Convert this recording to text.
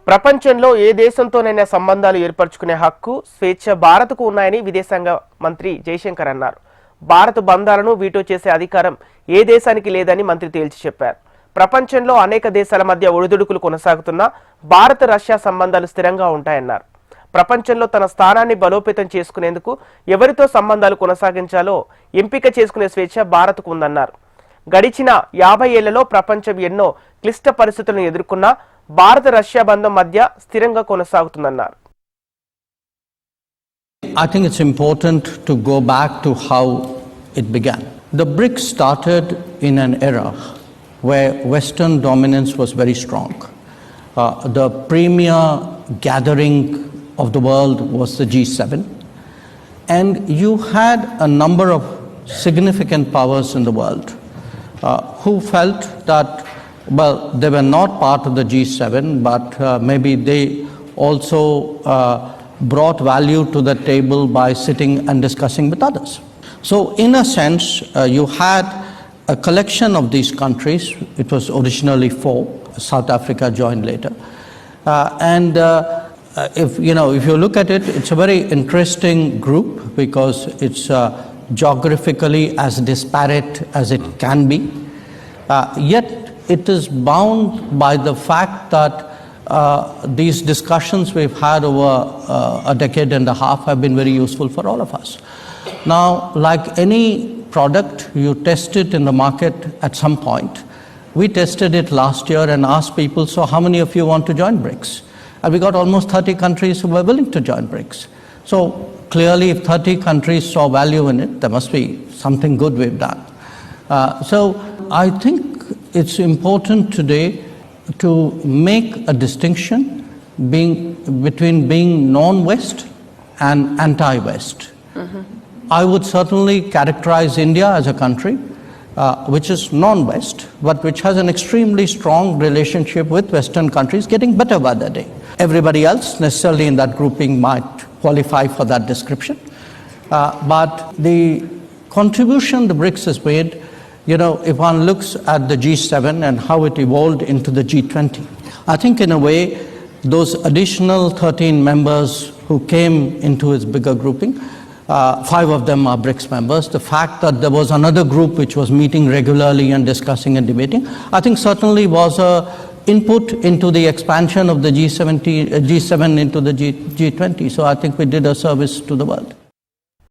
ప్రపంచంలో ఏ దేశంతోనైనా సంబంధాలు ఏర్పరచుకునే హక్కు స్వేచ్ఛ భారత్కు ఉన్నాయని విదేశాంగ మంత్రి జైశంకర్ అన్నారు. భారత్ బంధాలను వీటో చేసే అధికారం ఏ దేశానికి లేదని మంత్రి తేల్చి చెప్పారు. ప్రపంచంలో అనేక దేశాల మధ్య ఒడిదుడుకులు కొనసాగుతున్నా భారత్ రష్యా సంబంధాలు స్థిరంగా ఉంటాయన్నారు. ప్రపంచంలో తన స్థానాన్ని బలోపేతం చేసుకునేందుకు ఎవరితో సంబంధాలు కొనసాగించాలో ఎంపిక చేసుకునే స్వేచ్ఛ భారత్కు ఉందన్నారు. గడిచిన 50 ఏళ్లలో ప్రపంచం ఎన్నో క్లిష్ట పరిస్థితులను ఎదుర్కొన్నా భారత రష్యా బంధం మధ్య స్థిరంగా కొనసాగుతుందన్నారు. I think it's important to go back to how it began. The BRICS started in an era where Western dominance was very strong. The premier gathering of the world was the G7, and you had a number of significant powers in the world who felt that, well, they were not part of the G7, but maybe they also brought value to the table by sitting and discussing with others. So in a sense, you had a collection of these countries. It was originally 4. South Africa joined later. If you look at it, it's a very interesting group because it's geographically as disparate as it can be. Yet it is bound by the fact that these discussions we've had over a decade and a half have been very useful for all of us. Now, like any product, you test it in the market at some point. We tested it last year and asked people, so how many of you want to join BRICS? And we got almost 30 countries who were willing to join BRICS. So clearly, if 30 countries saw value in it, there must be something good we've done. So I think it's important today to make a distinction between being non-West and anti-West. I would certainly characterize India as a country which is non-West, but which has an extremely strong relationship with Western countries, getting better by the day. Everybody else necessarily in that grouping might qualify for that description. But the contribution the BRICS has made, if one looks at the G7 and how it evolved into the G20, I think in a way, those additional 13 members who came into its bigger grouping, 5 of them are BRICS members. The fact that there was another group which was meeting regularly and discussing and debating, I think certainly was a input into the expansion of the G7 into the G20. So I think we did a service to the world.